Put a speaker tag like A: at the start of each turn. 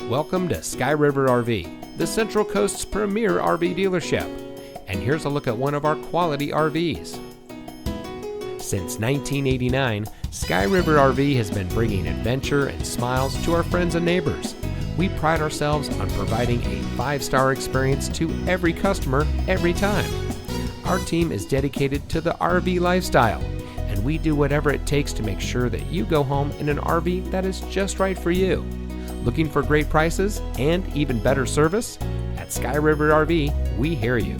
A: Welcome to Sky River RV, the Central Coast's premier RV dealership. And here's a look at one of our quality RVs. Since 1989, Sky River RV has been bringing adventure and smiles to our friends and neighbors. We pride ourselves on providing a 5-star experience to every customer every time. Our team is dedicated to the RV lifestyle, and we do whatever it takes to make sure that you go home in an RV that is just right for you. Looking for great prices and even better service? At Sky River RV, we hear you.